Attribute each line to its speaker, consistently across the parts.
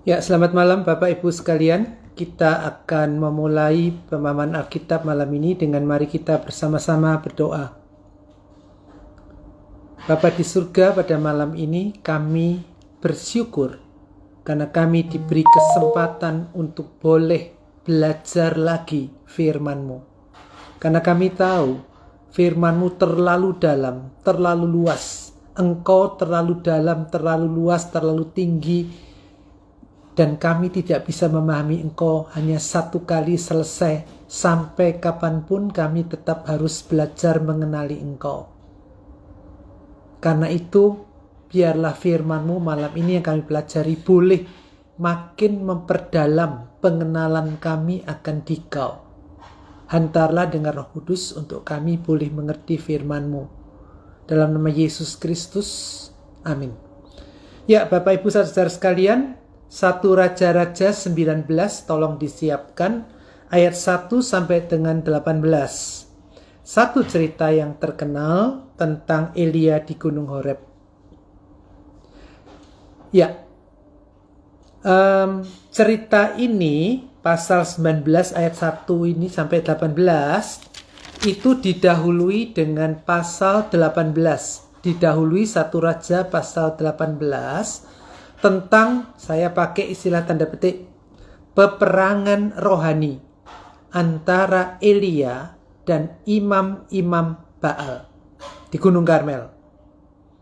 Speaker 1: Ya, selamat malam Bapak Ibu sekalian. Kita akan memulai pemahaman Alkitab malam ini dengan mari kita bersama-sama berdoa. Bapa di surga, pada malam ini kami bersyukur karena kami diberi kesempatan untuk boleh belajar lagi firman-Mu. Karena kami tahu firman-Mu terlalu dalam, terlalu luas. Engkau terlalu dalam, terlalu luas, terlalu tinggi, dan kami tidak bisa memahami Engkau hanya satu kali selesai. Sampai kapanpun kami tetap harus belajar mengenali Engkau. Karena itu, biarlah firman-Mu malam ini yang kami pelajari boleh makin memperdalam pengenalan kami akan Dikau. Hantarlah dengan Roh Kudus untuk kami boleh mengerti firman-Mu. Dalam nama Yesus Kristus, amin. Ya, Bapak Ibu saudara sekalian, 1 Raja-Raja 19 tolong disiapkan ayat 1 sampai dengan 18. Satu cerita yang terkenal tentang Elia di Gunung Horeb. Ya, cerita ini pasal 19 ayat 1 ini sampai 18 itu didahului dengan pasal 18. Didahului 1 Raja pasal 18 tentang, saya pakai istilah tanda petik, peperangan rohani antara Elia dan imam-imam Baal di Gunung Karmel,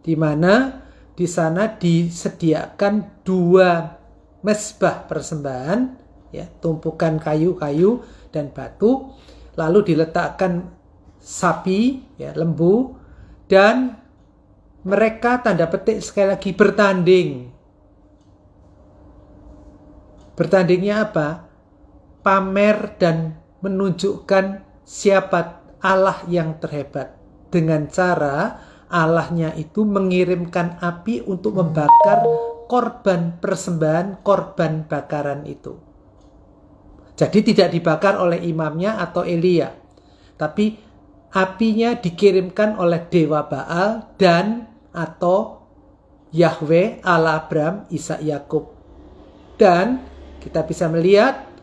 Speaker 1: di mana di sana disediakan 2 mezbah persembahan, ya, tumpukan kayu-kayu dan batu, lalu diletakkan sapi, ya, lembu, dan mereka tanda petik sekali lagi bertanding. Bertandingnya apa? Pamer dan menunjukkan siapa Allah yang terhebat. Dengan cara Allahnya itu mengirimkan api untuk membakar korban persembahan, korban bakaran itu. Jadi tidak dibakar oleh imamnya atau Elia, tapi apinya dikirimkan oleh dewa Baal dan atau Yahweh Allah Abraham, Ishak, Yakub. Dan kita bisa melihat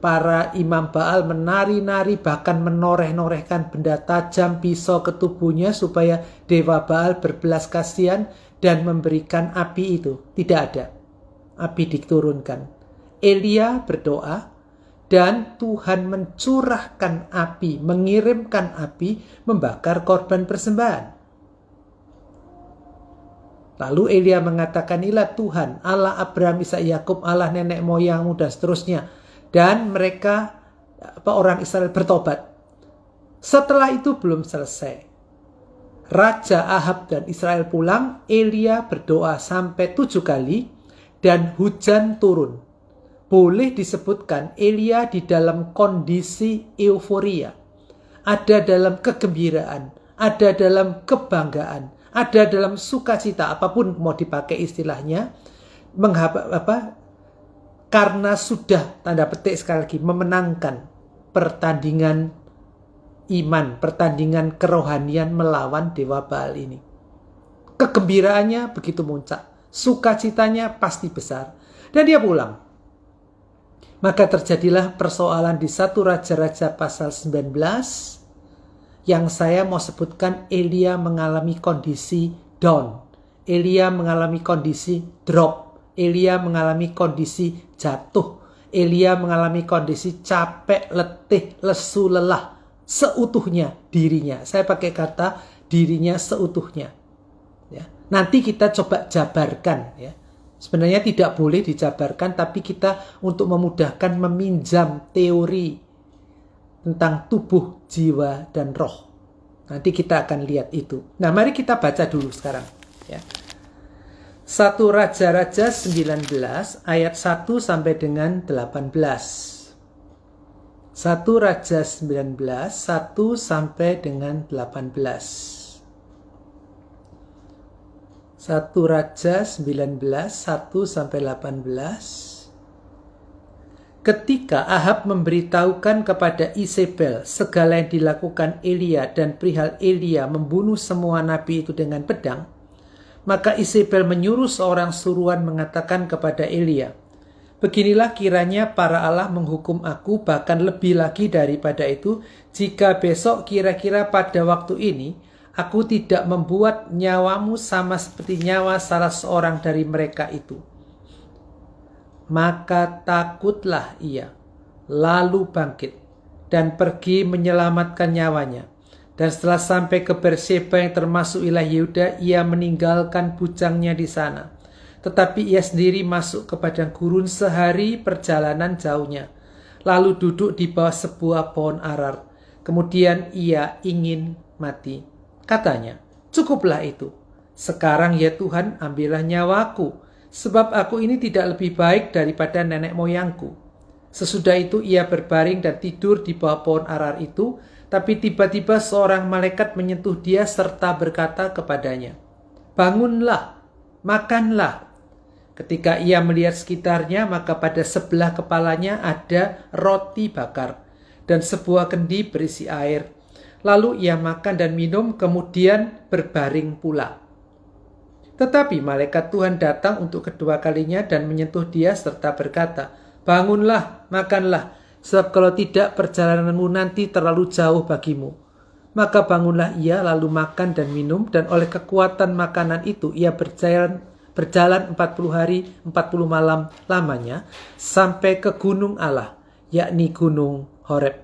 Speaker 1: para imam Baal menari-nari, bahkan menoreh-norehkan benda tajam, pisau ke tubuhnya supaya dewa Baal berbelas kasihan dan memberikan api itu. Tidak ada. Api diturunkan. Elia berdoa dan Tuhan mencurahkan api, mengirimkan api membakar korban persembahan. Lalu Elia mengatakan, inilah Tuhan, Allah Abraham, Ishak, Yakub, Allah nenek moyangmu, dan seterusnya. Dan mereka, orang Israel bertobat. Setelah itu belum selesai. Raja Ahab dan Israel pulang, Elia berdoa sampai 7 kali, dan hujan turun. Boleh disebutkan Elia di dalam kondisi euforia. Ada dalam kegembiraan, ada dalam kebanggaan, ada dalam sukacita, apapun mau dipakai istilahnya, karena sudah tanda petik sekali lagi memenangkan pertandingan iman, pertandingan kerohanian melawan dewa Baal ini. Kegembiraannya begitu muncak, sukacitanya pasti besar, dan dia pulang. Maka terjadilah persoalan di 1 Raja-Raja pasal 19 yang saya mau sebutkan. Elia mengalami kondisi down. Elia mengalami kondisi drop. Elia mengalami kondisi jatuh. Elia mengalami kondisi capek, letih, lesu, lelah. Seutuhnya dirinya. Saya pakai kata dirinya seutuhnya. Ya. Nanti kita coba jabarkan, ya. Sebenarnya tidak boleh dijabarkan, tapi kita untuk memudahkan meminjam teori tentang tubuh, jiwa, dan roh. Nanti kita akan lihat itu. Nah, mari kita baca dulu sekarang. Ya. 1 Raja-Raja 19 ayat 1 sampai dengan 18. 1 Raja 19, 1 sampai dengan 18. 1 Raja 19, 1 sampai 18. Ketika Ahab memberitahukan kepada Isabel segala yang dilakukan Elia dan perihal Elia membunuh semua nabi itu dengan pedang, maka Isabel menyuruh seorang suruhan mengatakan kepada Elia, Beginilah kiranya para Allah menghukum aku, bahkan lebih lagi daripada itu, jika besok kira-kira pada waktu ini, aku tidak membuat nyawamu sama seperti nyawa salah seorang dari mereka itu. Maka takutlah ia, lalu bangkit, dan pergi menyelamatkan nyawanya. Dan setelah sampai ke Berseba yang termasuk wilayah Yehuda, ia meninggalkan bujangnya di sana. Tetapi ia sendiri masuk ke padang gurun sehari perjalanan jauhnya. Lalu duduk di bawah sebuah pohon arar. Kemudian ia ingin mati. Katanya, cukuplah itu. Sekarang ya Tuhan, ambillah nyawaku. Sebab aku ini tidak lebih baik daripada nenek moyangku. Sesudah itu ia berbaring dan tidur di bawah pohon arar itu. Tapi tiba-tiba seorang malaikat menyentuh dia serta berkata kepadanya, bangunlah, makanlah. Ketika ia melihat sekitarnya, maka pada sebelah kepalanya ada roti bakar dan sebuah kendi berisi air. Lalu ia makan dan minum, kemudian berbaring pula. Tetapi malaikat Tuhan datang untuk kedua kalinya dan menyentuh dia serta berkata, bangunlah, makanlah, sebab kalau tidak perjalananmu nanti terlalu jauh bagimu. Maka bangunlah ia lalu makan dan minum, dan oleh kekuatan makanan itu ia berjalan 40 hari 40 malam lamanya sampai ke gunung Allah, yakni gunung Horeb.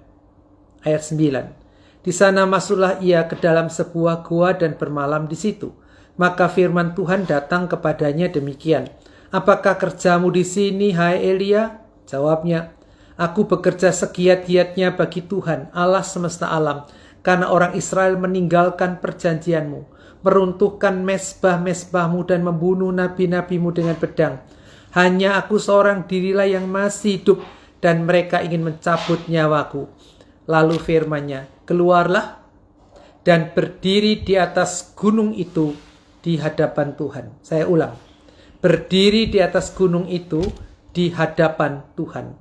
Speaker 1: Ayat 9. Di sana masuklah ia ke dalam sebuah gua dan bermalam di situ. Maka firman Tuhan datang kepadanya demikian, apakah kerjamu di sini, hai Elia? Jawabnya, aku bekerja segiat-giatnya bagi Tuhan, Allah semesta alam, karena orang Israel meninggalkan perjanjianmu, meruntuhkan mesbah-mesbahmu dan membunuh nabi-nabimu dengan pedang. Hanya aku seorang dirilah yang masih hidup dan mereka ingin mencabut nyawaku. Lalu firman-Nya, keluarlah dan berdiri di atas gunung itu di hadapan Tuhan. Saya ulang, berdiri di atas gunung itu di hadapan Tuhan.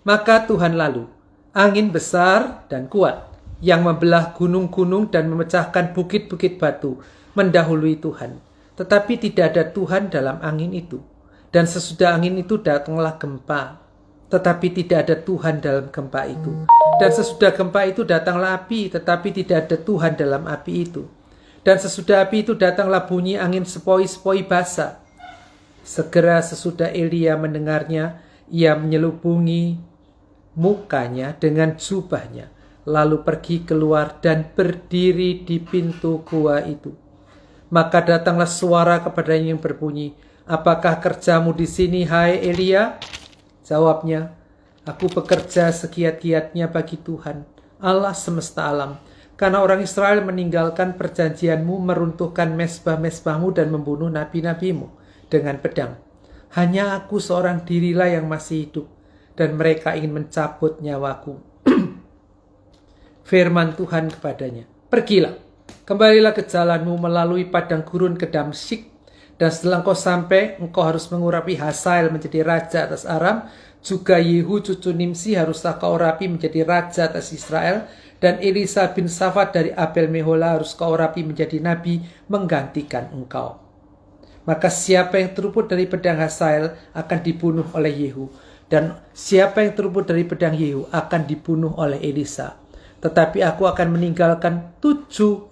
Speaker 1: Maka Tuhan lalu, angin besar dan kuat, yang membelah gunung-gunung dan memecahkan bukit-bukit batu, mendahului Tuhan. Tetapi tidak ada Tuhan dalam angin itu. Dan sesudah angin itu datanglah gempa. Tetapi tidak ada Tuhan dalam gempa itu. Dan sesudah gempa itu datanglah api, tetapi tidak ada Tuhan dalam api itu. Dan sesudah api itu datanglah bunyi angin sepoi-sepoi basah. Segera sesudah Elia mendengarnya, ia menyelubungi mukanya dengan jubahnya, lalu pergi keluar dan berdiri di pintu gua itu. Maka datanglah suara kepadanya yang berbunyi, apakah kerjamu di sini, hai Elia? Jawabnya, aku bekerja segiat-giatnya bagi Tuhan, Allah semesta alam, karena orang Israel meninggalkan perjanjianmu, meruntuhkan mesbah-mesbahmu dan membunuh nabi-nabimu dengan pedang. Hanya aku seorang dirilah yang masih hidup, dan mereka ingin mencabut nyawaku. Firman Tuhan kepadanya, pergilah, kembalilah ke jalanmu melalui padang gurun ke Damsyik, dan setelah engkau sampai, engkau harus mengurapi Hazael menjadi raja atas Aram, juga Yehu cucu Nimsi haruslah kau urapi menjadi raja atas Israel, dan Elisa bin Safat dari Abel Mehola harus kau urapi menjadi nabi menggantikan engkau. Maka siapa yang terluput dari pedang Hazael akan dibunuh oleh Yehu, dan siapa yang terluput dari pedang Yehu akan dibunuh oleh Elisa. Tetapi aku akan meninggalkan 7.000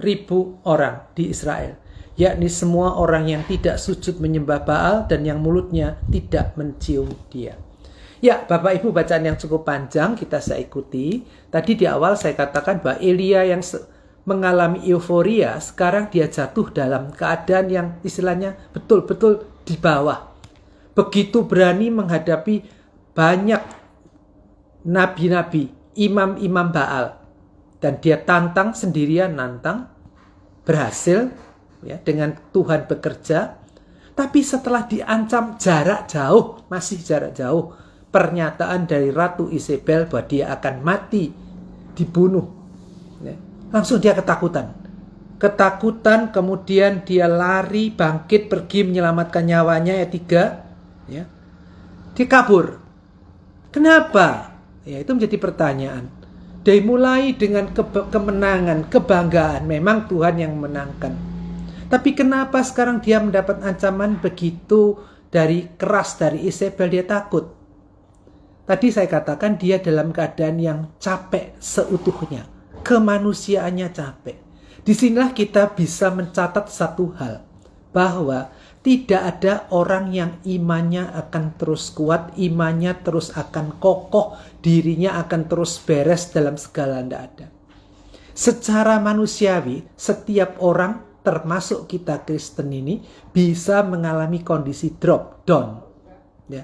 Speaker 1: orang di Israel, yakni semua orang yang tidak sujud menyembah Baal dan yang mulutnya tidak mencium dia. Ya, Bapak Ibu, bacaan yang cukup panjang kita saya ikuti. Tadi di awal saya katakan bahwa Elia yang mengalami euforia, sekarang dia jatuh dalam keadaan yang istilahnya betul-betul di bawah. Begitu berani menghadapi banyak nabi-nabi, imam-imam Baal. Dan dia tantang sendirian, berhasil ya, dengan Tuhan bekerja. Tapi setelah diancam jarak jauh, masih jarak jauh, pernyataan dari Ratu Isabel bahwa dia akan mati, dibunuh. Ya. Langsung dia ketakutan. Ketakutan, kemudian dia lari, bangkit, pergi menyelamatkan nyawanya, ayat 3. Ya. Dia kabur. Kenapa? Ya, itu menjadi pertanyaan. Dimulai dengan kemenangan, kebanggaan. Memang Tuhan yang memenangkan. Tapi kenapa sekarang dia mendapat ancaman begitu dari keras dari Isabel, dia takut. Tadi saya katakan dia dalam keadaan yang capek seutuhnya. Kemanusiaannya capek. Disinilah kita bisa mencatat satu hal. Bahwa tidak ada orang yang imannya akan terus kuat, imannya terus akan kokoh, dirinya akan terus beres dalam segala, tidak ada. Secara manusiawi, setiap orang termasuk kita Kristen ini bisa mengalami kondisi drop down. Ya.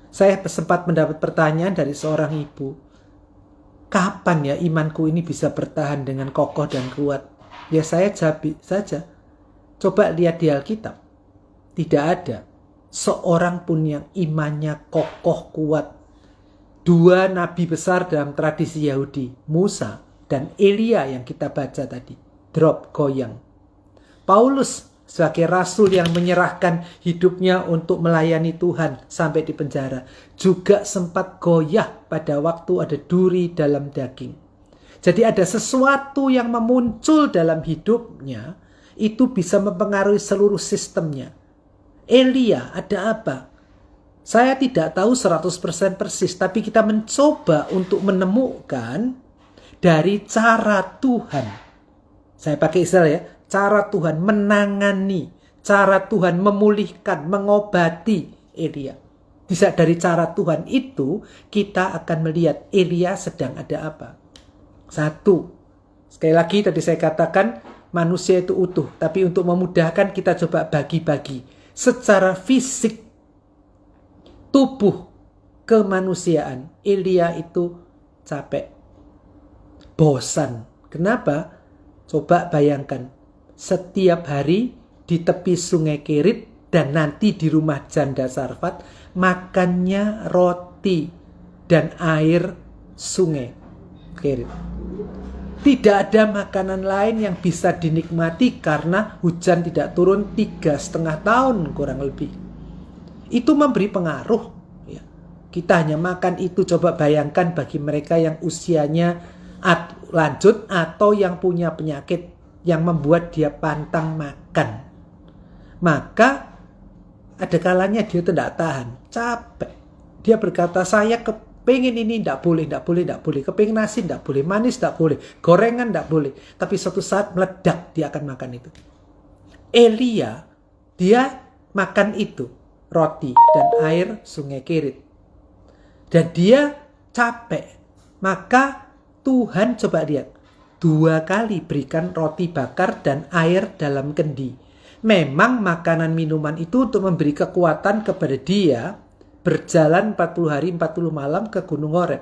Speaker 1: Saya sempat mendapat pertanyaan dari seorang ibu, kapan ya imanku ini bisa bertahan dengan kokoh dan kuat? Ya saya jawab saja, coba lihat di Alkitab. Tidak ada seorang pun yang imannya kokoh kuat. Dua nabi besar dalam tradisi Yahudi, Musa dan Elia yang kita baca tadi, drop, goyang. Paulus sebagai rasul yang menyerahkan hidupnya untuk melayani Tuhan sampai di penjara, juga sempat goyah pada waktu ada duri dalam daging. Jadi ada sesuatu yang memuncul dalam hidupnya, itu bisa mempengaruhi seluruh sistemnya. Elia ada apa? Saya tidak tahu 100% persis, tapi kita mencoba untuk menemukan dari cara Tuhan. Saya pakai istilah ya, cara Tuhan menangani, cara Tuhan memulihkan, mengobati Elia. Bisa dari cara Tuhan itu, kita akan melihat Elia sedang ada apa. Satu, sekali lagi tadi saya katakan, manusia itu utuh. Tapi untuk memudahkan kita coba bagi-bagi. Secara fisik, tubuh, kemanusiaan, Elia itu capek, bosan. Kenapa? Coba bayangkan. Setiap hari di tepi sungai Kerit dan nanti di rumah janda Sarfat, makannya roti dan air sungai Kerit. Tidak ada makanan lain yang bisa dinikmati karena hujan tidak turun 3,5 tahun kurang lebih. Itu memberi pengaruh. Ya. Kita hanya makan itu, coba bayangkan bagi mereka yang usianya lanjut atau yang punya penyakit yang membuat dia pantang makan. Maka ada kalanya dia tidak tahan, capek. Dia berkata, saya kepingin ini, tidak boleh. Kepingin nasi, tidak boleh. Manis, tidak boleh. Gorengan, tidak boleh. Tapi suatu saat meledak, dia akan makan itu. Elia, dia makan itu, roti dan air sungai Kerit. Dan dia capek. Maka Tuhan coba lihat. 2 kali berikan roti bakar dan air dalam kendi. Memang makanan minuman itu untuk memberi kekuatan kepada dia berjalan 40 hari 40 malam ke Gunung Horeb.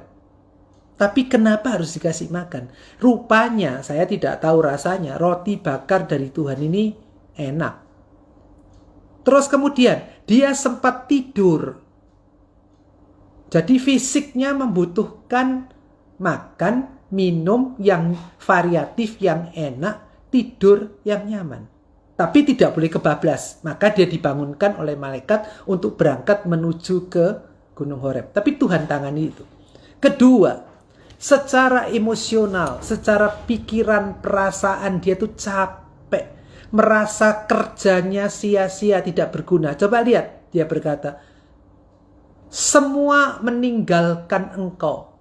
Speaker 1: Tapi kenapa harus dikasih makan? Rupanya, saya tidak tahu rasanya, roti bakar dari Tuhan ini enak. Terus kemudian, dia sempat tidur. Jadi fisiknya membutuhkan makan, minum yang variatif, yang enak, tidur yang nyaman. Tapi tidak boleh kebablas. Maka dia dibangunkan oleh malaikat untuk berangkat menuju ke Gunung Horeb. Tapi Tuhan tangani itu. Kedua, secara emosional, secara pikiran, perasaan dia tuh capek. Merasa kerjanya sia-sia, tidak berguna. Coba lihat, dia berkata, semua meninggalkan engkau.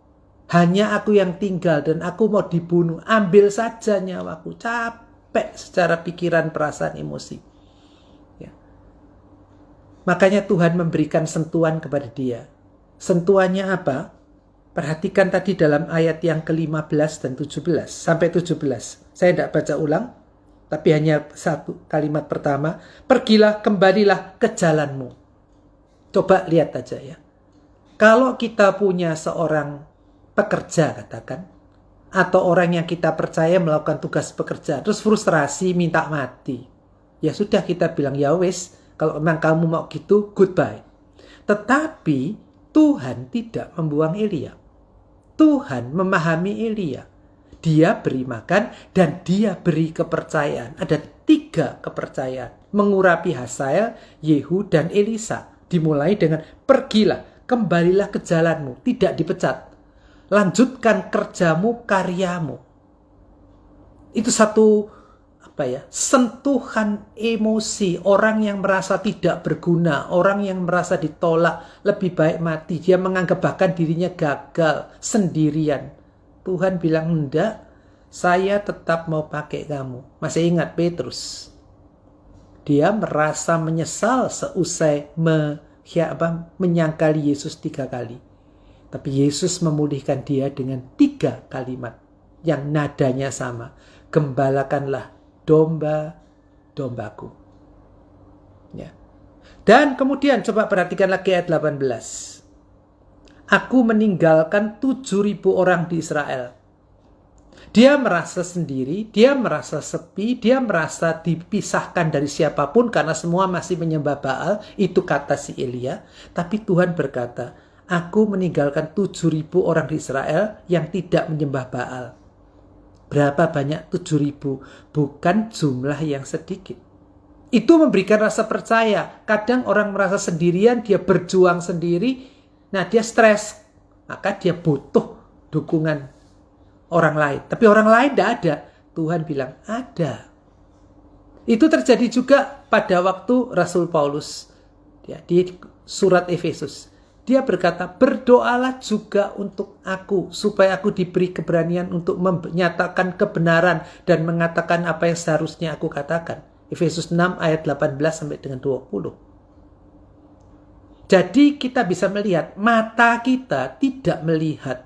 Speaker 1: Hanya aku yang tinggal dan aku mau dibunuh. Ambil saja nyawaku. Capek secara pikiran, perasaan, emosi. Ya. Makanya Tuhan memberikan sentuhan kepada dia. Sentuhannya apa? Perhatikan tadi dalam ayat yang ke-15 dan 17. Sampai 17. Saya tidak baca ulang. Tapi hanya satu kalimat pertama. Pergilah, kembalilah ke jalanmu. Coba lihat aja ya. Kalau kita punya seorang pekerja katakan, atau orang yang kita percaya melakukan tugas pekerjaan, terus frustrasi minta mati, ya sudah kita bilang ya wes, kalau memang kamu mau gitu, goodbye. Tetapi Tuhan tidak membuang Elia. Tuhan memahami Elia. Dia beri makan dan dia beri kepercayaan. Ada 3 kepercayaan mengurapi Hazael, Yehu dan Elisa. Dimulai dengan pergilah, kembalilah ke jalanmu, tidak dipecat. Lanjutkan kerjamu, karyamu. Itu satu sentuhan emosi orang yang merasa tidak berguna, orang yang merasa ditolak, lebih baik mati. Dia menganggap bahkan dirinya gagal sendirian. Tuhan bilang, enggak, saya tetap mau pakai kamu. Masih ingat Petrus? Dia merasa menyesal seusai menyangkali Yesus 3 kali. Tapi Yesus memulihkan dia dengan 3 kalimat yang nadanya sama. Gembalakanlah domba-dombaku. Ya. Dan kemudian coba perhatikan lagi ayat 18. Aku meninggalkan 7.000 orang di Israel. Dia merasa sendiri, dia merasa sepi, dia merasa dipisahkan dari siapapun karena semua masih menyembah Baal. Itu kata si Elia. Tapi Tuhan berkata, aku meninggalkan 7.000 orang di Israel yang tidak menyembah Baal. Berapa banyak 7.000? Bukan jumlah yang sedikit. Itu memberikan rasa percaya. Kadang orang merasa sendirian, dia berjuang sendiri. Nah, dia stres. Maka dia butuh dukungan orang lain. Tapi orang lain tidak ada. Tuhan bilang, ada. Itu terjadi juga pada waktu Rasul Paulus. Ya, di surat Efesus. Dia berkata, berdoalah juga untuk aku. Supaya aku diberi keberanian untuk menyatakan kebenaran. Dan mengatakan apa yang seharusnya aku katakan. Efesus 6 ayat 18 sampai dengan 20. Jadi kita bisa melihat, mata kita tidak melihat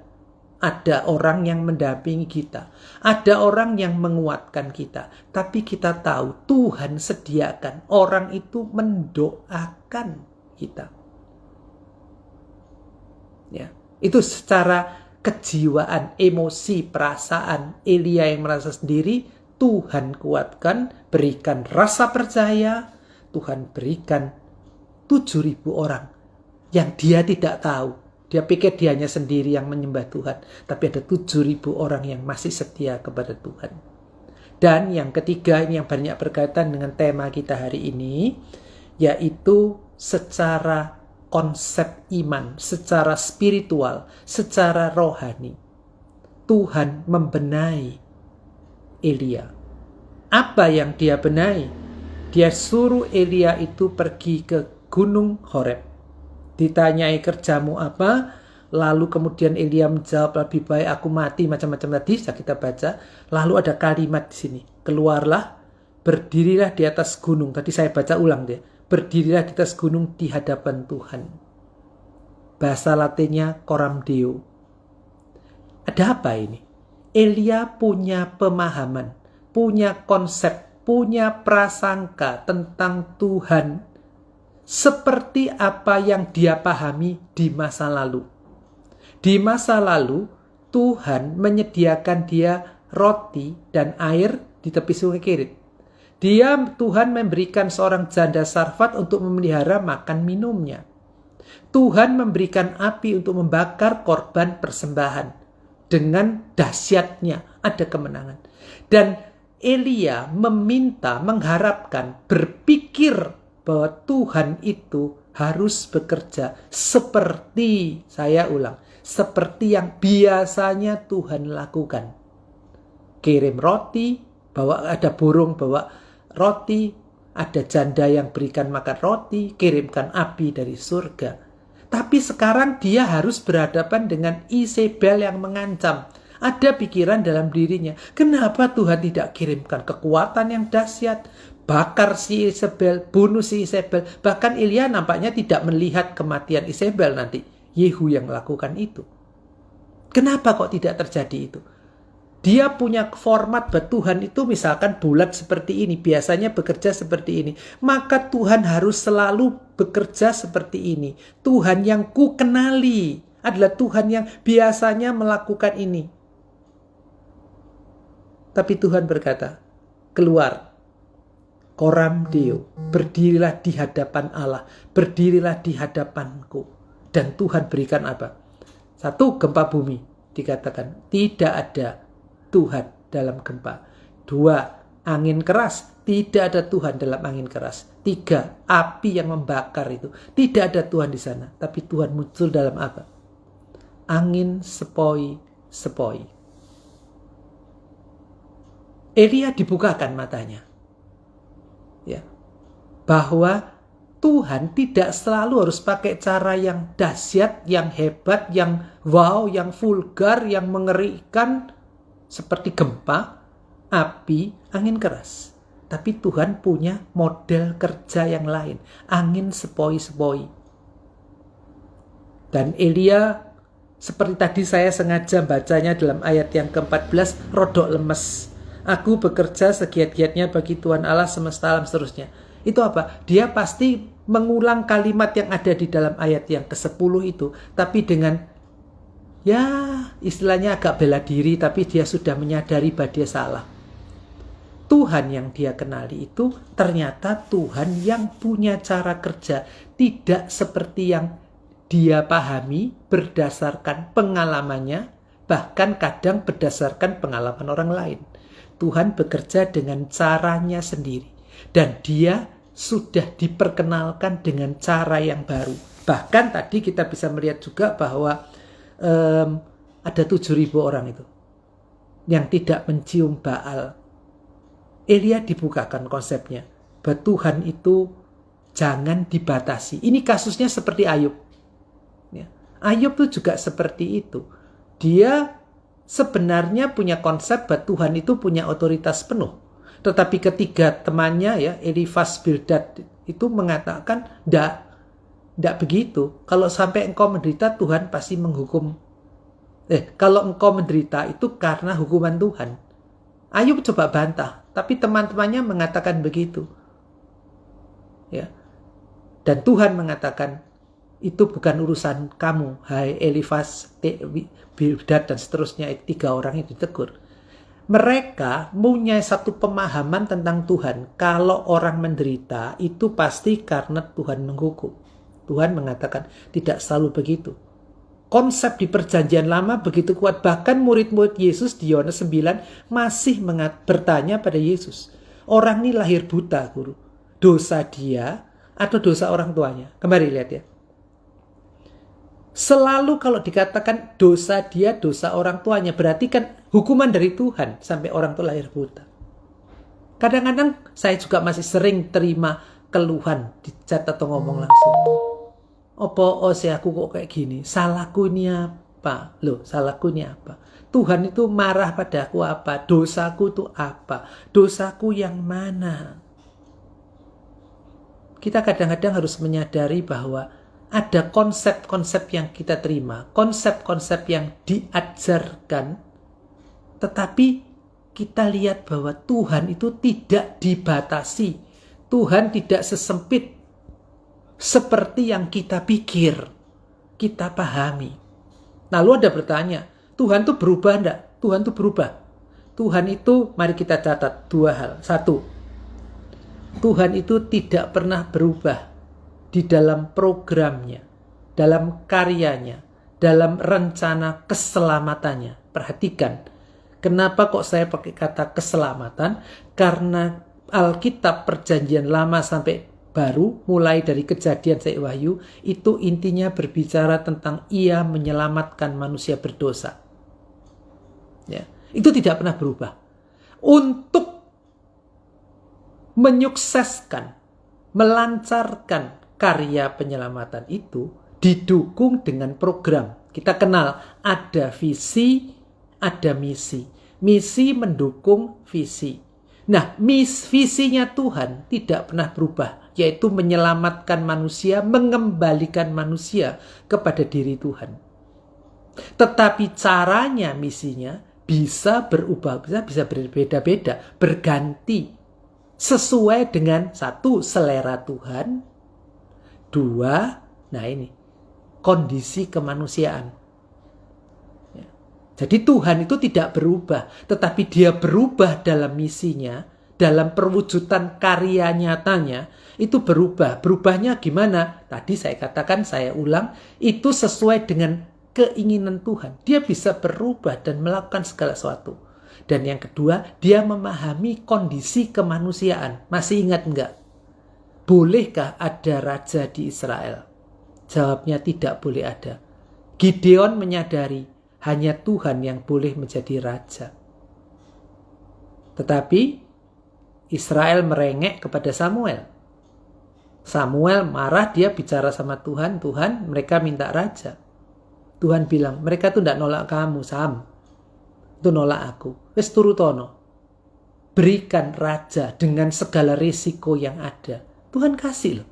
Speaker 1: ada orang yang mendampingi kita. Ada orang yang menguatkan kita. Tapi kita tahu Tuhan sediakan. Orang itu mendoakan kita. Ya, itu secara kejiwaan, emosi, perasaan. Elia yang merasa sendiri, Tuhan kuatkan, berikan rasa percaya. Tuhan berikan 7.000 orang yang dia tidak tahu. Dia pikir dia hanya sendiri yang menyembah Tuhan. Tapi ada 7.000 orang yang masih setia kepada Tuhan. Dan yang ketiga, ini yang banyak berkaitan dengan tema kita hari ini, yaitu secara konsep iman, secara spiritual, secara rohani. Tuhan membenahi Elia. Apa yang dia benahi? Dia suruh Elia itu pergi ke Gunung Horeb. Ditanyai kerjamu apa? Lalu kemudian Elia menjawab, lebih baik aku mati, macam-macam tadi sudah kita baca. Lalu ada kalimat di sini. Keluarlah, berdirilah di atas gunung. Tadi saya baca ulang deh. Berdirilah di atas gunung di hadapan Tuhan. Bahasa Latinnya coram Deo. Ada apa ini? Elia punya pemahaman, punya konsep, punya prasangka tentang Tuhan seperti apa yang dia pahami di masa lalu. Di masa lalu, Tuhan menyediakan dia roti dan air di tepi sungai Kerit. Tuhan memberikan seorang janda Sarfat untuk memelihara makan minumnya. Tuhan memberikan api untuk membakar korban persembahan. Dengan dahsyatnya ada kemenangan. Dan Elia meminta, mengharapkan, berpikir bahwa Tuhan itu harus bekerja seperti, saya ulang, seperti yang biasanya Tuhan lakukan. Kirim roti, ada burung bawa roti, ada janda yang berikan makan roti, kirimkan api dari surga. Tapi sekarang dia harus berhadapan dengan Isabel yang mengancam. Ada pikiran dalam dirinya, kenapa Tuhan tidak kirimkan kekuatan yang dahsyat? Bakar si Isabel, bunuh si Isabel. Bahkan Elia nampaknya tidak melihat kematian Isabel nanti. Yehu yang melakukan itu. Kenapa kok tidak terjadi itu? Dia punya format bahwa Tuhan itu misalkan bulat seperti ini. Biasanya bekerja seperti ini. Maka Tuhan harus selalu bekerja seperti ini. Tuhan yang ku kenali adalah Tuhan yang biasanya melakukan ini. Tapi Tuhan berkata, keluar. Coram Deo, berdirilah di hadapan Allah, berdirilah di hadapanku. Dan Tuhan berikan apa? 1, gempa bumi. Dikatakan, tidak ada Tuhan dalam gempa. 2, angin keras. Tidak ada Tuhan dalam angin keras. 3, api yang membakar itu. Tidak ada Tuhan di sana. Tapi Tuhan muncul dalam apa? Angin sepoi-sepoi. Elia dibukakan matanya. Ya. Bahwa Tuhan tidak selalu harus pakai cara yang dahsyat, yang hebat, yang wow, yang vulgar, yang mengerikan seperti gempa, api, angin keras. Tapi Tuhan punya model kerja yang lain, angin sepoi-sepoi. Dan Elia, seperti tadi saya sengaja bacanya dalam ayat yang ke-14, rodok lemes. Aku bekerja segiat-giatnya bagi Tuhan Allah semesta alam seterusnya. Itu apa? Dia pasti mengulang kalimat yang ada di dalam ayat yang ke-10 itu, tapi dengan ya istilahnya agak bela diri, tapi dia sudah menyadari bahwa dia salah. Tuhan yang dia kenali itu ternyata Tuhan yang punya cara kerja tidak seperti yang dia pahami berdasarkan pengalamannya, bahkan kadang berdasarkan pengalaman orang lain. Tuhan bekerja dengan caranya sendiri, dan dia sudah diperkenalkan dengan cara yang baru. Bahkan tadi kita bisa melihat juga bahwa ada 7.000 orang itu yang tidak mencium Baal. Elia dibukakan konsepnya bahwa Tuhan itu jangan dibatasi. Ini kasusnya seperti Ayub. Ya. Ayub itu juga seperti itu. Dia sebenarnya punya konsep bahwa Tuhan itu punya otoritas penuh. Tetapi ketiga temannya ya, Elifaz, Bildad itu mengatakan tidak begitu. Kalau sampai engkau menderita, Tuhan pasti menghukum. Kalau engkau menderita itu karena hukuman Tuhan. Ayub coba bantah, tapi teman-temannya mengatakan begitu. Ya. Dan Tuhan mengatakan, itu bukan urusan kamu, hai Elifaz, Bildad, dan seterusnya. 3 orang itu ditegur. Mereka punya satu pemahaman tentang Tuhan. Kalau orang menderita, itu pasti karena Tuhan menghukum. Tuhan mengatakan, tidak selalu begitu. Konsep di perjanjian lama begitu kuat. Bahkan murid-murid Yesus di Yohanes 9 masih bertanya pada Yesus. Orang ini lahir buta, guru. Dosa dia atau dosa orang tuanya? Kembali lihat ya. Selalu kalau dikatakan dosa dia, dosa orang tuanya, berarti kan hukuman dari Tuhan sampai orang tua lahir buta. Kadang-kadang saya juga masih sering terima keluhan di chat atau ngomong langsung. Opo aku kok kayak gini? Salahku ini apa? Loh, salahku ini apa? Tuhan itu marah pada aku apa? Dosaku itu apa? Dosaku yang mana? Kita kadang-kadang harus menyadari bahwa ada konsep-konsep yang kita terima, konsep-konsep yang diajarkan, tetapi kita lihat bahwa Tuhan itu tidak dibatasi. Tuhan tidak sesempit seperti yang kita pikir, kita pahami. Lalu ada bertanya, Tuhan itu berubah enggak? Tuhan itu berubah. Tuhan itu, mari kita catat 2 hal. 1, Tuhan itu tidak pernah berubah di dalam programnya, dalam karyanya, dalam rencana keselamatannya. Perhatikan, kenapa kok saya pakai kata keselamatan? Karena Alkitab perjanjian lama sampai baru, mulai dari Kejadian sampai Wahyu, itu intinya berbicara tentang ia menyelamatkan manusia berdosa. Ya, itu tidak pernah berubah. Untuk menyukseskan, melancarkan karya penyelamatan itu didukung dengan program. Kita kenal ada visi, ada misi. Misi mendukung visi. Nah, visinya Tuhan tidak pernah berubah, yaitu menyelamatkan manusia, mengembalikan manusia kepada diri Tuhan. Tetapi caranya, misinya bisa berubah, bisa berbeda-beda, berganti sesuai dengan 1, selera Tuhan, 2, nah ini, kondisi kemanusiaan. Jadi Tuhan itu tidak berubah, tetapi dia berubah dalam misinya, dalam perwujudan karya nyatanya, itu berubah. Berubahnya gimana? Tadi saya katakan, saya ulang, itu sesuai dengan keinginan Tuhan. Dia bisa berubah dan melakukan segala sesuatu. Dan yang kedua, dia memahami kondisi kemanusiaan. Masih ingat enggak? Bolehkah ada raja di Israel? Jawabnya tidak boleh ada. Gideon menyadari, hanya Tuhan yang boleh menjadi raja. Tetapi Israel merengek kepada Samuel. Samuel marah, dia bicara sama Tuhan, Tuhan mereka minta raja. Tuhan bilang, mereka tuh tidak nolak kamu, Sam. Itu nolak aku. Wes turutono. Berikan raja dengan segala risiko yang ada. Tuhan kasih loh.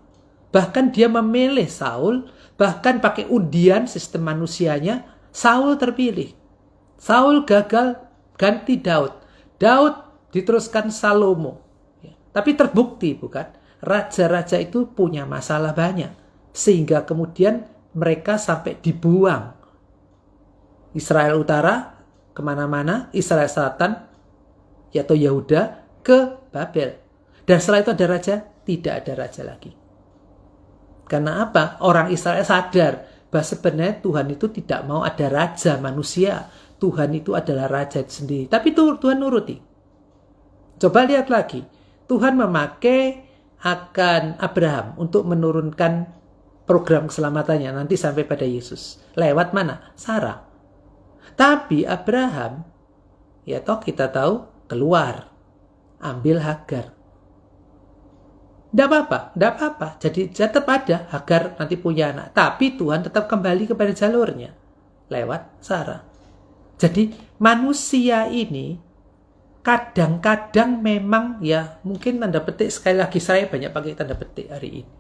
Speaker 1: Bahkan dia memilih Saul, bahkan pakai undian sistem manusianya, Saul terpilih. Saul gagal, ganti Daud. Daud diteruskan Salomo. Tapi terbukti bukan? Raja-raja itu punya masalah banyak. Sehingga kemudian mereka sampai dibuang. Israel Utara kemana-mana, Israel Selatan yaitu Yehuda ke Babel. Dan setelah itu ada raja? Tidak ada raja lagi. Karena apa? Orang Israel sadar bahwa sebenarnya Tuhan itu tidak mau ada raja manusia. Tuhan itu adalah raja itu sendiri. Tapi Tuhan nuruti. Coba lihat lagi. Tuhan memakai akan Abraham untuk menurunkan program keselamatannya nanti sampai pada Yesus. Lewat mana? Sarah. Tapi Abraham, ya toh kita tahu, keluar. Ambil Hagar. Tidak apa-apa. Jadi tetap ada Hagar nanti punya anak. Tapi Tuhan tetap kembali kepada jalurnya. Lewat Sarah. Jadi manusia ini kadang-kadang memang ya mungkin tanda petik, sekali lagi saya banyak pakai tanda petik hari ini,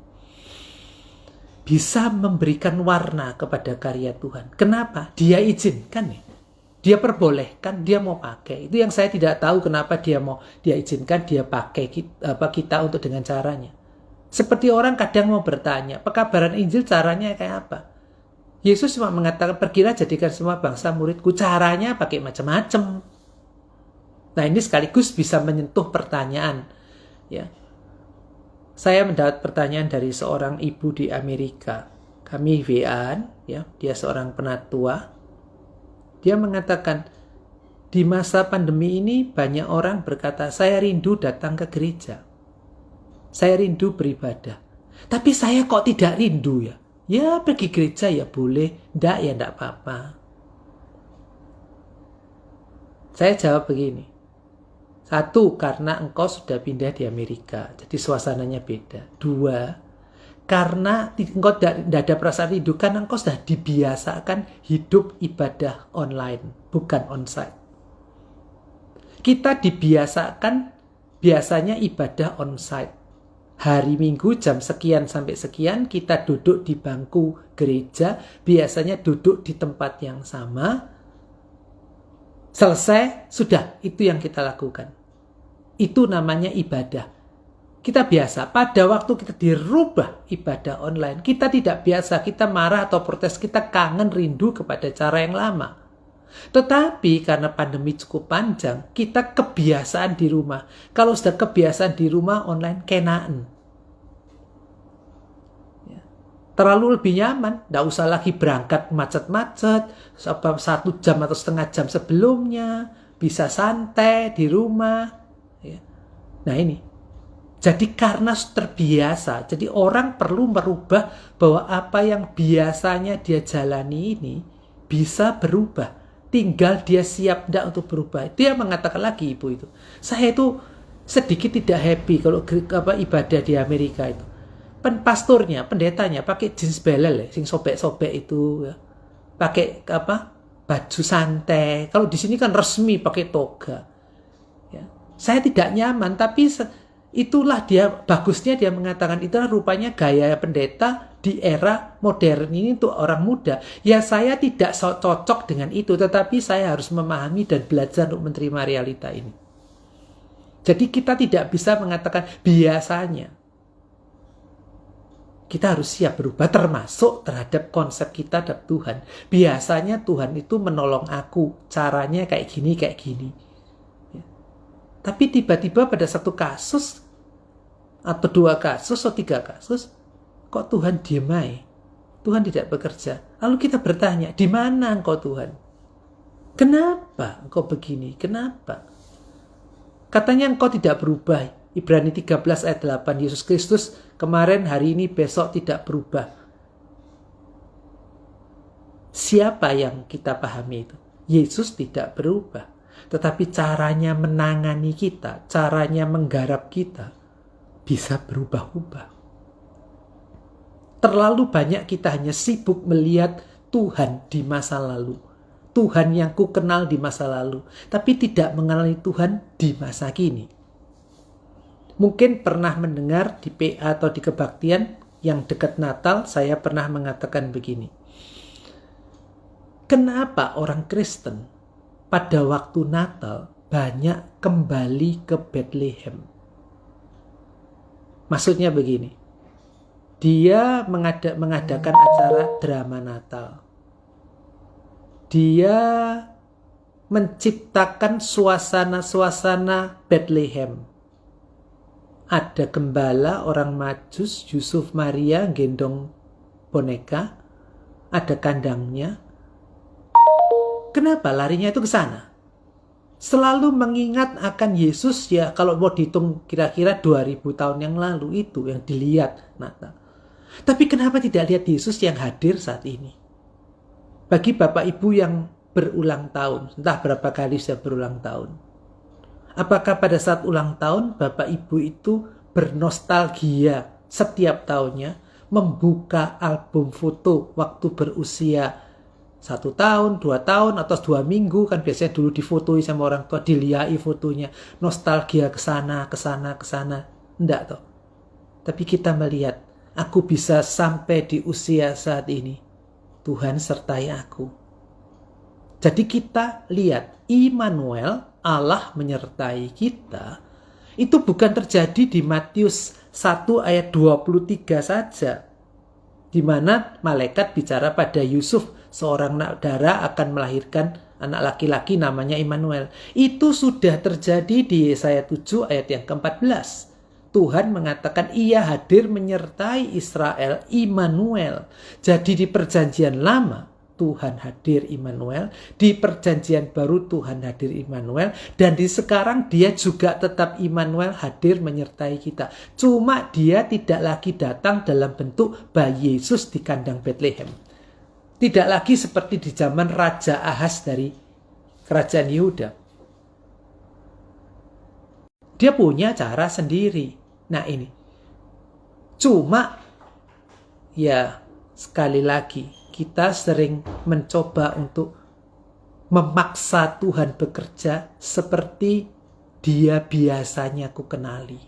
Speaker 1: bisa memberikan warna kepada karya Tuhan. Kenapa? Dia izinkan nih. Dia perbolehkan, dia mau pakai. Itu yang saya tidak tahu kenapa dia izinkan, dia pakai kita untuk dengan caranya. Seperti orang kadang mau bertanya, pekabaran Injil caranya kayak apa? Yesus cuma mengatakan, pergilah jadikan semua bangsa muridku. Caranya pakai macam-macam. Nah, ini sekaligus bisa menyentuh pertanyaan. Ya. Saya mendapat pertanyaan dari seorang ibu di Amerika. Kami WA-an, ya, dia seorang penatua. Dia mengatakan, di masa pandemi ini banyak orang berkata, saya rindu datang ke gereja. Saya rindu beribadah. Tapi saya kok tidak rindu ya? Ya, pergi gereja ya boleh. Enggak ya enggak apa-apa. Saya jawab begini. Satu, karena engkau sudah pindah di Amerika. Jadi suasananya beda. Dua, karena engkau tidak ada perasaan rindu. Karena engkau sudah dibiasakan hidup ibadah online. Bukan onsite. Kita dibiasakan biasanya ibadah onsite. Hari Minggu jam sekian sampai sekian kita duduk di bangku gereja. Biasanya duduk di tempat yang sama. Selesai, sudah, itu yang kita lakukan. Itu namanya ibadah. Kita biasa, pada waktu kita dirubah ibadah online, kita tidak biasa, kita marah atau protes, kita kangen rindu kepada cara yang lama. Tetapi karena pandemi cukup panjang, kita kebiasaan di rumah. Kalau sudah kebiasaan di rumah, online kenaan. Terlalu lebih nyaman, tidak usah lagi berangkat macet-macet, 1 jam atau setengah jam sebelumnya, bisa santai di rumah. Ya. Nah ini, jadi karena terbiasa, jadi orang perlu merubah bahwa apa yang biasanya dia jalani ini bisa berubah. Tinggal dia siap tidak untuk berubah. Dia mengatakan lagi ibu itu, saya itu sedikit tidak happy kalau ibadah di Amerika itu. Pastornya, pendetanya pakai jeans belel, sing sobek-sobek itu, ya. Pakai baju santai. Kalau di sini kan resmi pakai toga. Ya. Saya tidak nyaman, tapi itulah bagusnya dia mengatakan itulah rupanya gaya pendeta di era modern ini untuk orang muda. Ya saya tidak cocok dengan itu, tetapi saya harus memahami dan belajar untuk menerima realita ini. Jadi kita tidak bisa mengatakan biasanya. Kita harus siap berubah termasuk terhadap konsep kita terhadap Tuhan. Biasanya Tuhan itu menolong aku. Caranya kayak gini. Ya. Tapi tiba-tiba pada satu kasus, atau 2 kasus, atau 3 kasus, kok Tuhan diam aja? Tuhan tidak bekerja. Lalu kita bertanya, di mana engkau Tuhan? Kenapa engkau begini? Kenapa? Katanya engkau tidak berubah. Ibrani 13 ayat 8, Yesus Kristus kemarin, hari ini, besok tidak berubah. Siapa yang kita pahami itu? Yesus tidak berubah. Tetapi caranya menangani kita, caranya menggarap kita, bisa berubah-ubah. Terlalu banyak kita hanya sibuk melihat Tuhan di masa lalu. Tuhan yang ku kenal di masa lalu. Tapi tidak mengenali Tuhan di masa kini. Mungkin pernah mendengar di PA atau di kebaktian yang dekat Natal, saya pernah mengatakan begini. Kenapa orang Kristen pada waktu Natal banyak kembali ke Bethlehem? Maksudnya begini, dia mengadakan acara drama Natal. Dia menciptakan suasana-suasana Bethlehem. Ada gembala orang Majus, Yusuf Maria gendong boneka, ada kandangnya. Kenapa larinya itu ke sana? Selalu mengingat akan Yesus, ya kalau mau dihitung kira-kira 2000 tahun yang lalu itu yang dilihat Natal. Tapi kenapa tidak lihat Yesus yang hadir saat ini? Bagi Bapak Ibu yang berulang tahun, entah berapa kali sudah berulang tahun. Apakah pada saat ulang tahun Bapak Ibu itu bernostalgia setiap tahunnya membuka album foto waktu berusia 1 tahun, 2 tahun, atau 2 minggu, kan biasanya dulu difotoi sama orang tua, dilihat fotonya, nostalgia ke sana, ke sana, ke sana. Enggak toh. Tapi kita melihat, aku bisa sampai di usia saat ini. Tuhan sertai aku. Jadi kita lihat, Immanuel, Allah menyertai kita, itu bukan terjadi di Matius 1 ayat 23 saja. Di mana malaikat bicara pada Yusuf, seorang dara akan melahirkan anak laki-laki namanya Immanuel. Itu sudah terjadi di Yesaya 7 ayat yang ke-14. Tuhan mengatakan ia hadir menyertai Israel, Immanuel. Jadi di perjanjian lama Tuhan hadir Immanuel, di perjanjian baru Tuhan hadir Immanuel, dan di sekarang dia juga tetap Immanuel hadir menyertai kita. Cuma dia tidak lagi datang dalam bentuk bayi Yesus di kandang Bethlehem. Tidak lagi seperti di zaman Raja Ahaz dari kerajaan Yehuda. Dia punya cara sendiri. Nah ini. Cuma, ya sekali lagi, kita sering mencoba untuk memaksa Tuhan bekerja seperti dia biasanya ku kenali.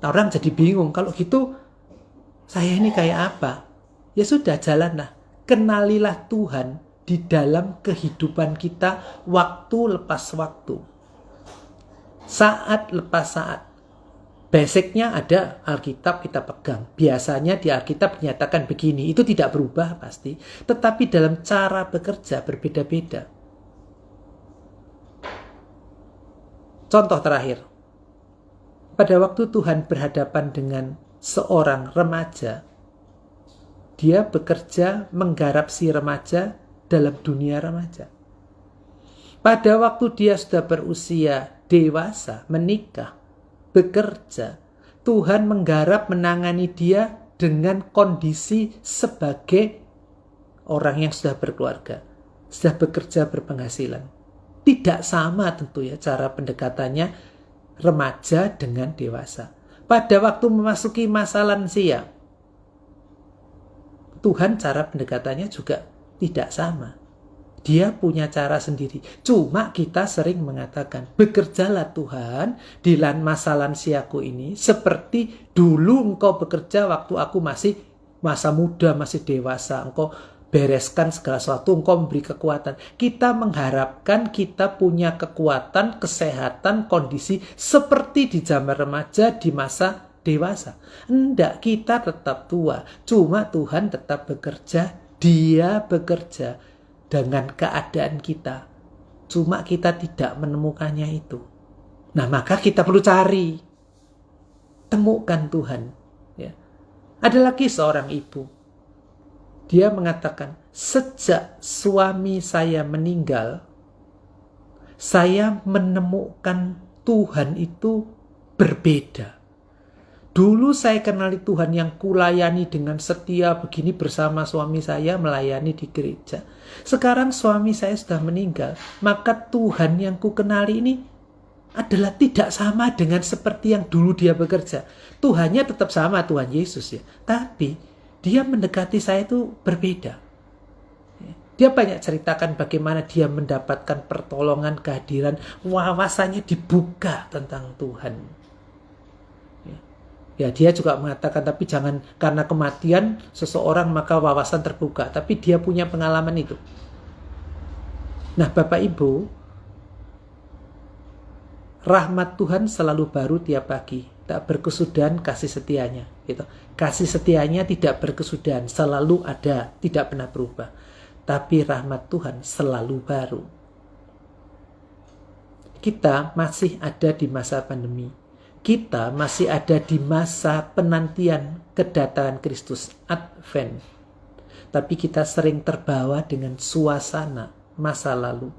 Speaker 1: Orang jadi bingung, kalau gitu saya ini kayak apa? Ya sudah, jalanlah. Kenalilah Tuhan di dalam kehidupan kita waktu lepas waktu. Saat lepas saat. Basicnya ada Alkitab kita pegang. Biasanya di Alkitab dinyatakan begini. Itu tidak berubah pasti. Tetapi dalam cara bekerja berbeda-beda. Contoh terakhir. Pada waktu Tuhan berhadapan dengan seorang remaja, dia bekerja menggarap si remaja dalam dunia remaja. Pada waktu dia sudah berusia dewasa, menikah, bekerja, Tuhan menggarap menangani dia dengan kondisi sebagai orang yang sudah berkeluarga, sudah bekerja berpenghasilan. Tidak sama tentu ya cara pendekatannya remaja dengan dewasa. Pada waktu memasuki masa lansia, Tuhan cara pendekatannya juga tidak sama. Dia punya cara sendiri. Cuma kita sering mengatakan, bekerjalah Tuhan di masa lansiaku ini seperti dulu engkau bekerja waktu aku masih masa muda, masih dewasa. Engkau bereskan segala sesuatu, engkau memberi kekuatan. Kita mengharapkan kita punya kekuatan, kesehatan, kondisi seperti di zaman remaja, di masa dewasa. Enggak, kita tetap tua. Cuma Tuhan tetap bekerja. Dia bekerja dengan keadaan kita. Cuma kita tidak menemukannya itu. Nah, maka kita perlu cari. Temukan Tuhan. Ya. Ada lagi seorang ibu. Dia mengatakan, sejak suami saya meninggal, saya menemukan Tuhan itu berbeda. Dulu saya kenali Tuhan yang kulayani dengan setia begini bersama suami saya melayani di gereja. Sekarang suami saya sudah meninggal, maka Tuhan yang ku kenali ini adalah tidak sama dengan seperti yang dulu dia bekerja. Tuhannya tetap sama, Tuhan Yesus ya. Tapi dia mendekati saya itu berbeda. Dia banyak ceritakan bagaimana dia mendapatkan pertolongan, kehadiran, wawasannya dibuka tentang Tuhan. Ya, dia juga mengatakan, tapi jangan karena kematian seseorang maka wawasan terbuka. Tapi dia punya pengalaman itu. Nah, Bapak Ibu, rahmat Tuhan selalu baru tiap pagi. Tak berkesudahan kasih setianya. Gitu. Kasih setianya tidak berkesudahan, selalu ada, tidak pernah berubah. Tapi rahmat Tuhan selalu baru. Kita masih ada di masa pandemi. Kita masih ada di masa penantian kedatangan Kristus, Advent. Tapi kita sering terbawa dengan suasana masa lalu.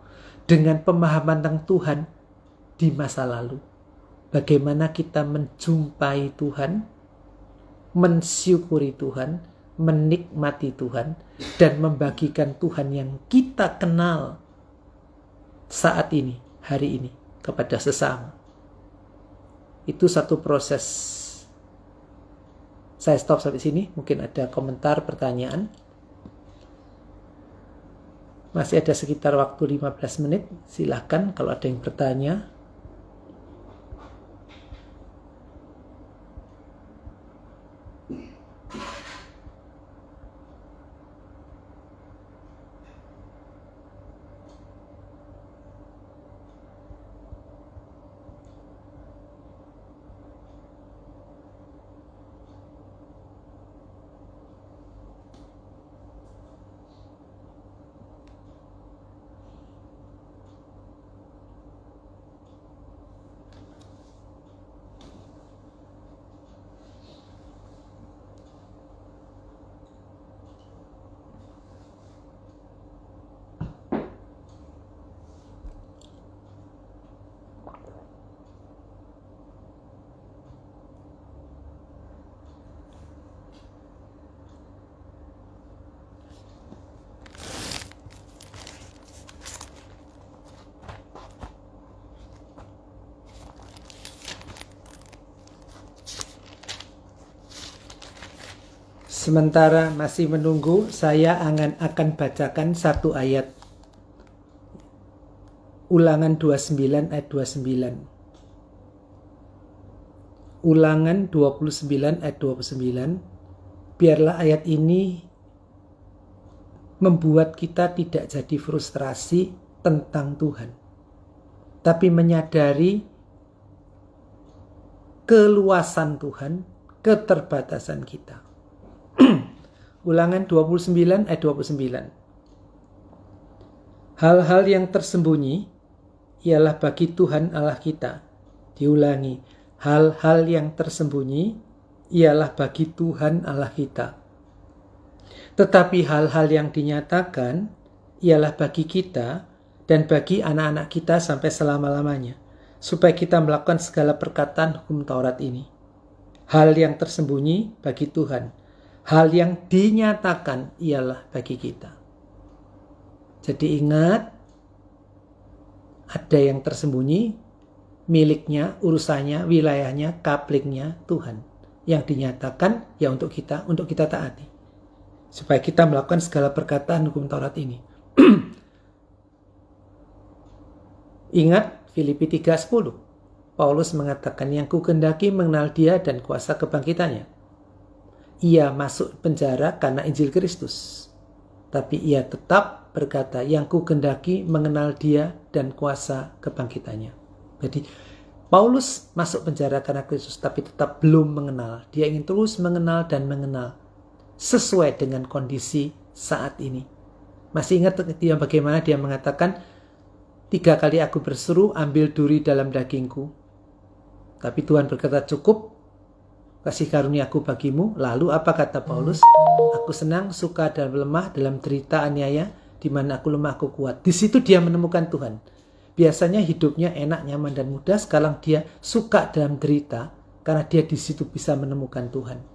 Speaker 1: Dengan pemahaman tentang Tuhan di masa lalu. Bagaimana kita menjumpai Tuhan, mensyukuri Tuhan, menikmati Tuhan, dan membagikan Tuhan yang kita kenal saat ini, hari ini, kepada sesama. Itu satu proses. Saya stop sampai sini. Mungkin ada komentar, pertanyaan. Masih ada sekitar waktu 15 menit. Silahkan kalau ada yang bertanya. Sementara masih menunggu, saya akan bacakan satu ayat. Ulangan 29 ayat 29. Ulangan 29 ayat 29. Biarlah ayat ini membuat kita tidak jadi frustrasi tentang Tuhan. Tapi menyadari keluasan Tuhan, keterbatasan kita. Ulangan 29 ayat 29. Hal-hal yang tersembunyi ialah bagi Tuhan Allah kita. Diulangi. Hal-hal yang tersembunyi ialah bagi Tuhan Allah kita. Tetapi hal-hal yang dinyatakan ialah bagi kita dan bagi anak-anak kita sampai selama-lamanya. Supaya kita melakukan segala perkataan hukum Taurat ini. Hal yang tersembunyi bagi Tuhan. Hal yang dinyatakan ialah bagi kita. Jadi ingat, ada yang tersembunyi, miliknya, urusannya, wilayahnya, kaplingnya Tuhan. Yang dinyatakan ya untuk kita taati. Supaya kita melakukan segala perkataan hukum Taurat ini. Ingat Filipi 3:10. Paulus mengatakan yang kukendaki mengenal dia dan kuasa kebangkitannya. Ia masuk penjara karena Injil Kristus. Tapi ia tetap berkata, yang kukendaki mengenal dia dan kuasa kebangkitannya. Jadi, Paulus masuk penjara karena Kristus, tapi tetap belum mengenal. Dia ingin terus mengenal dan mengenal. Sesuai dengan kondisi saat ini. Masih ingat dia bagaimana dia mengatakan, 3 kali aku berseru, ambil duri dalam dagingku. Tapi Tuhan berkata, cukup. Kasih karuniaku bagimu. Lalu apa kata Paulus? Aku senang, suka dan lemah dalam derita aniaya, di mana aku lemah aku kuat. Di situ dia menemukan Tuhan. Biasanya hidupnya enak, nyaman dan mudah. Sekarang dia suka dalam derita, karena dia di situ bisa menemukan Tuhan.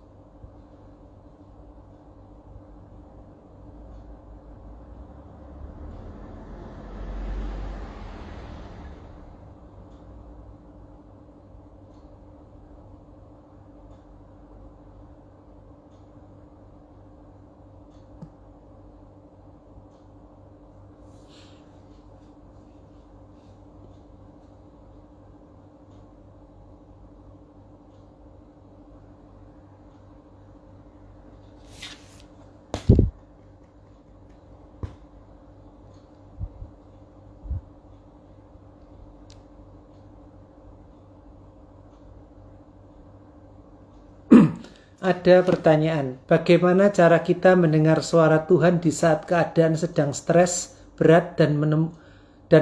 Speaker 1: Ada pertanyaan, bagaimana cara kita mendengar suara Tuhan di saat keadaan sedang stres, berat, dan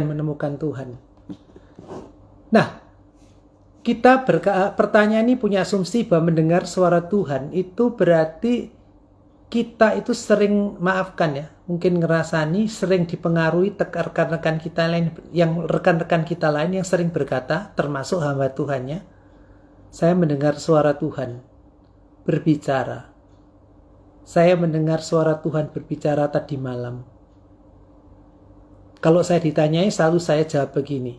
Speaker 1: menemukan Tuhan? Nah, pertanyaan ini punya asumsi bahwa mendengar suara Tuhan itu berarti kita itu sering, maafkan ya, mungkin ngerasani sering dipengaruhi rekan-rekan kita lain yang sering berkata, termasuk hamba Tuhannya, saya mendengar suara Tuhan berbicara. Saya mendengar suara Tuhan berbicara tadi malam. Kalau saya ditanyai, selalu saya jawab begini.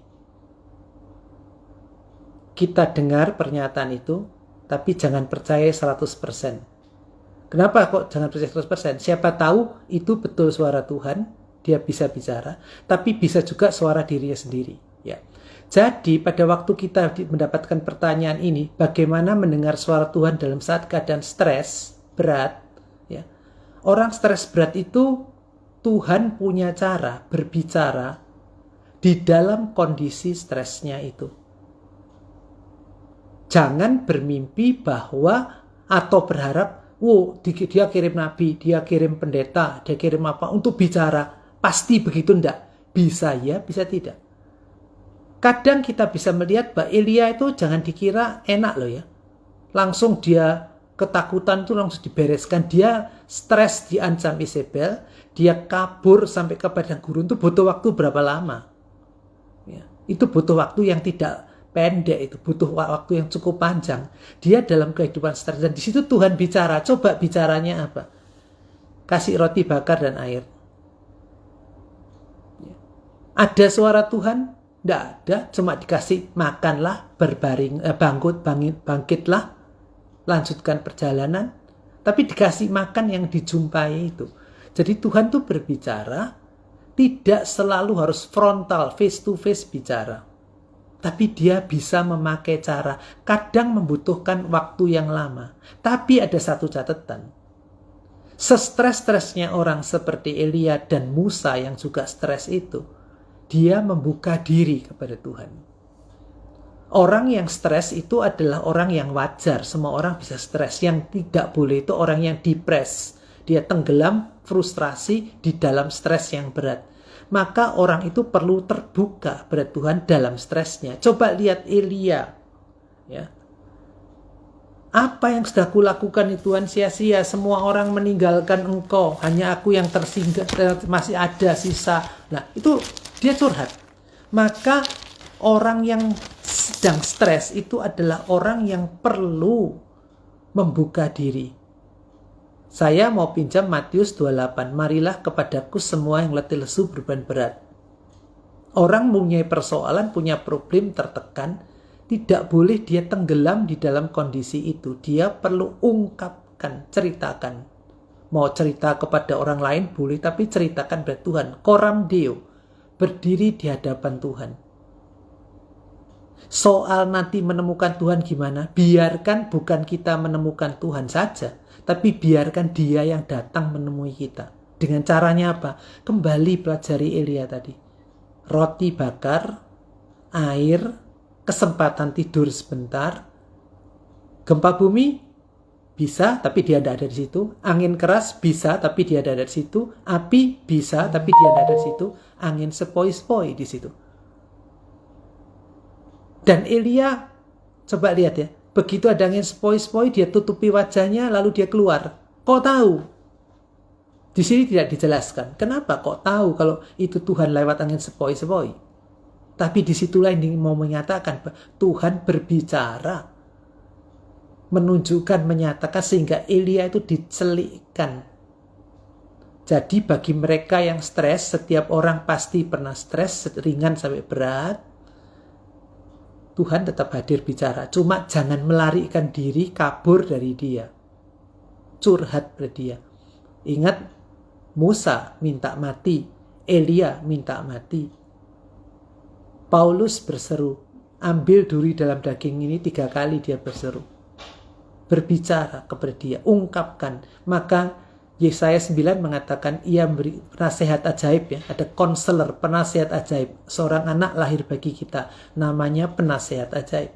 Speaker 1: Kita dengar pernyataan itu, tapi jangan percaya 100%. Kenapa kok jangan percaya 100%? Siapa tahu itu betul suara Tuhan, dia bisa bicara, tapi bisa juga suara dirinya sendiri. Ya. Jadi pada waktu kita mendapatkan pertanyaan ini, bagaimana mendengar suara Tuhan dalam saat keadaan stres, berat, ya. Orang stres berat itu Tuhan punya cara berbicara di dalam kondisi stresnya itu. Jangan bermimpi bahwa atau berharap, dia kirim nabi, dia kirim pendeta, dia kirim apa untuk bicara. Pasti begitu enggak? Bisa ya, bisa tidak. Kadang kita bisa melihat bahwa Elia itu jangan dikira enak loh ya. Langsung dia ketakutan itu langsung dibereskan. Dia stres diancam Isabel. Dia kabur sampai ke padang gurun itu butuh waktu berapa lama? Ya, itu butuh waktu yang tidak pendek, itu butuh waktu yang cukup panjang. Dia dalam kehidupan stres. Dan di situ Tuhan bicara. Coba bicaranya apa? Kasih roti bakar dan air. Ya. Ada suara Tuhan? Tidak ada, cuma dikasih makanlah, bangkitlah, lanjutkan perjalanan. Tapi dikasih makan yang dijumpai itu. Jadi Tuhan tuh berbicara, tidak selalu harus frontal, face to face bicara. Tapi dia bisa memakai cara, kadang membutuhkan waktu yang lama. Tapi ada satu catatan. Sestres-stresnya orang seperti Elia dan Musa yang juga stres itu, dia membuka diri kepada Tuhan. Orang yang stres itu adalah orang yang wajar. Semua orang bisa stres. Yang tidak boleh itu orang yang depres. Dia tenggelam, frustrasi di dalam stres yang berat. Maka orang itu perlu terbuka pada Tuhan dalam stresnya. Coba lihat Elia. Ya. Apa yang sudah kulakukan itu Tuhan sia-sia. Semua orang meninggalkan engkau. Hanya aku yang tersinggah, masih ada sisa. Nah, itu dia curhat. Maka orang yang sedang stres itu adalah orang yang perlu membuka diri. Saya mau pinjam Matius 28. Marilah kepadaku semua yang letih lesu beban berat. Orang mempunyai persoalan, punya problem, tertekan. Tidak boleh dia tenggelam di dalam kondisi itu. Dia perlu ungkapkan, ceritakan. Mau cerita kepada orang lain boleh, tapi ceritakan kepada Tuhan. Coram Deo. Berdiri di hadapan Tuhan. Soal nanti menemukan Tuhan gimana? Biarkan bukan kita menemukan Tuhan saja, tapi biarkan Dia yang datang menemui kita. Dengan caranya apa? Kembali pelajari Elia tadi. Roti bakar, air, kesempatan tidur sebentar. Gempa bumi bisa, tapi dia tidak ada di situ. Angin keras bisa, tapi dia tidak ada di situ. Api bisa, tapi dia tidak ada di situ. Angin sepoi-sepoi di situ. Dan Elia, coba lihat ya. Begitu ada angin sepoi-sepoi, dia tutupi wajahnya, lalu dia keluar. Kok tahu? Di sini tidak dijelaskan. Kenapa kok tahu kalau itu Tuhan lewat angin sepoi-sepoi? Tapi disitulah yang mau menyatakan Tuhan berbicara. menunjukkan, menyatakan sehingga Elia itu dicelikkan. Jadi bagi mereka yang stres, setiap orang pasti pernah stres, ringan sampai berat, Tuhan tetap hadir bicara. Cuma jangan melarikan diri, kabur dari dia. Curhat pada dia. Ingat, Musa minta mati, Elia minta mati. Paulus berseru, ambil duri dalam daging ini, 3 kali dia berseru. Berbicara kepada dia, ungkapkan. Maka Yesaya 9 mengatakan ia beri nasihat ajaib ya. Ada konselor, penasihat ajaib. Seorang anak lahir bagi kita. Namanya penasihat ajaib.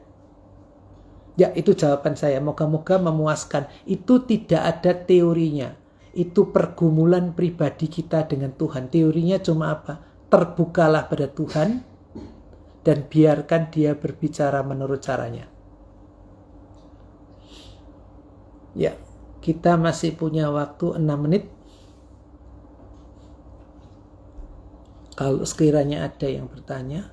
Speaker 1: Ya, itu jawaban saya. Moga-moga memuaskan. Itu tidak ada teorinya. Itu pergumulan pribadi kita dengan Tuhan. Teorinya cuma apa? Terbukalah pada Tuhan dan biarkan dia berbicara menurut caranya. Ya. Kita masih punya waktu 6 menit. Kalau sekiranya ada yang bertanya.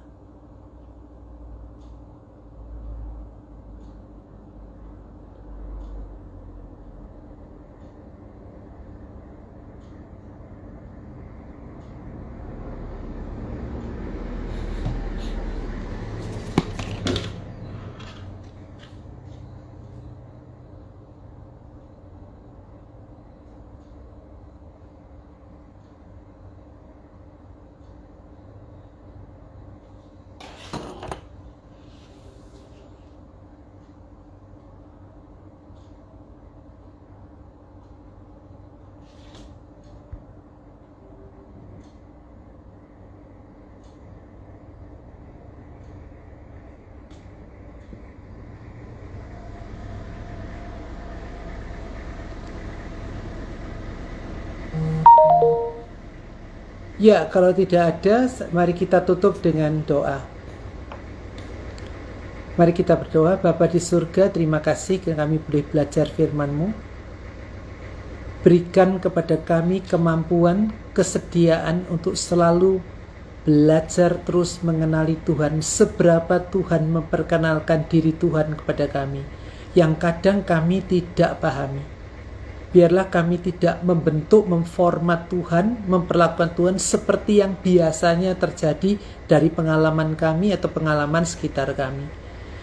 Speaker 1: Ya, kalau tidak ada, mari kita tutup dengan doa. Mari kita berdoa. Bapa di surga, terima kasih karena kami boleh belajar firman-Mu. Berikan kepada kami kemampuan, kesediaan untuk selalu belajar terus mengenali Tuhan. Seberapa Tuhan memperkenalkan diri Tuhan kepada kami, yang kadang kami tidak pahami. Biarlah kami tidak membentuk, memformat Tuhan, memperlakukan Tuhan seperti yang biasanya terjadi dari pengalaman kami atau pengalaman sekitar kami.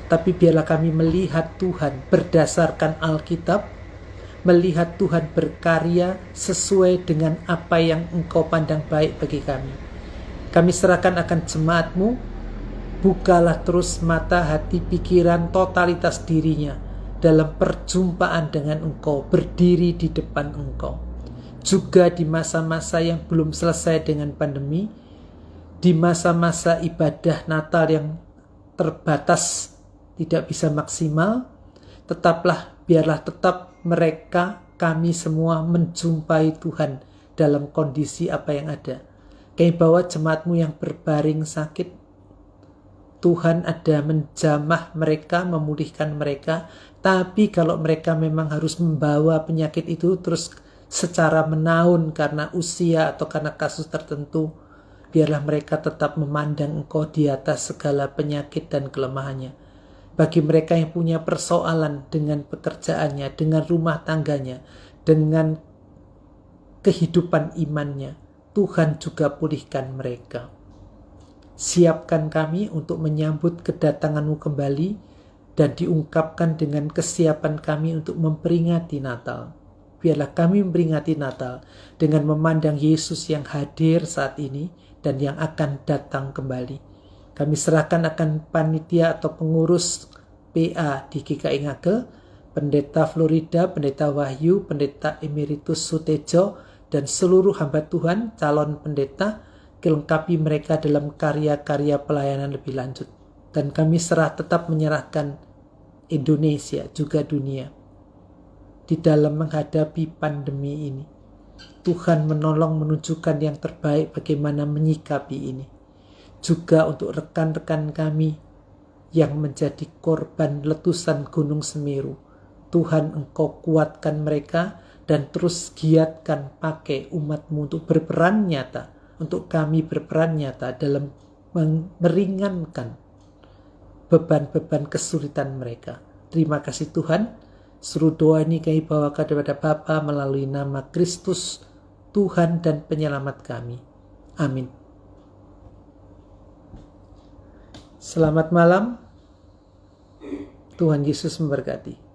Speaker 1: Tapi biarlah kami melihat Tuhan berdasarkan Alkitab, melihat Tuhan berkarya sesuai dengan apa yang Engkau pandang baik bagi kami. Kami serahkan akan jemaat-Mu, bukalah terus mata, hati, pikiran, totalitas dirinya, dalam perjumpaan dengan Engkau, berdiri di depan Engkau. Juga di masa-masa yang belum selesai dengan pandemi, di masa-masa ibadah Natal yang terbatas, tidak bisa maksimal, biarlah tetap mereka, kami semua menjumpai Tuhan dalam kondisi apa yang ada. Kami bawa jemaat-Mu yang berbaring sakit, Tuhan ada menjamah mereka, memulihkan mereka. Tapi kalau mereka memang harus membawa penyakit itu terus secara menaun karena usia atau karena kasus tertentu, biarlah mereka tetap memandang Engkau di atas segala penyakit dan kelemahannya. Bagi mereka yang punya persoalan dengan pekerjaannya, dengan rumah tangganya, dengan kehidupan imannya, Tuhan juga pulihkan mereka. Siapkan kami untuk menyambut kedatangan-Mu kembali dan diungkapkan dengan kesiapan kami untuk memperingati Natal. Biarlah kami memperingati Natal dengan memandang Yesus yang hadir saat ini dan yang akan datang kembali. Kami serahkan akan panitia atau pengurus PA di GKI Ngagel, Pendeta Florida, Pendeta Wahyu, Pendeta Emeritus Sutejo, dan seluruh hamba Tuhan, calon pendeta, kelengkapi mereka dalam karya-karya pelayanan lebih lanjut. Dan kami tetap menyerahkan Indonesia, juga dunia, di dalam menghadapi pandemi ini. Tuhan menolong menunjukkan yang terbaik bagaimana menyikapi ini. Juga untuk rekan-rekan kami yang menjadi korban letusan Gunung Semeru. Tuhan, Engkau kuatkan mereka dan terus giatkan pakai umat-Mu untuk berperan nyata, untuk kami berperan nyata dalam meringankan beban-beban kesulitan mereka. Terima kasih Tuhan. Seluruh doa ini kami bawa kepada Bapa melalui nama Kristus, Tuhan dan Penyelamat kami. Amin. Selamat malam. Tuhan Yesus memberkati.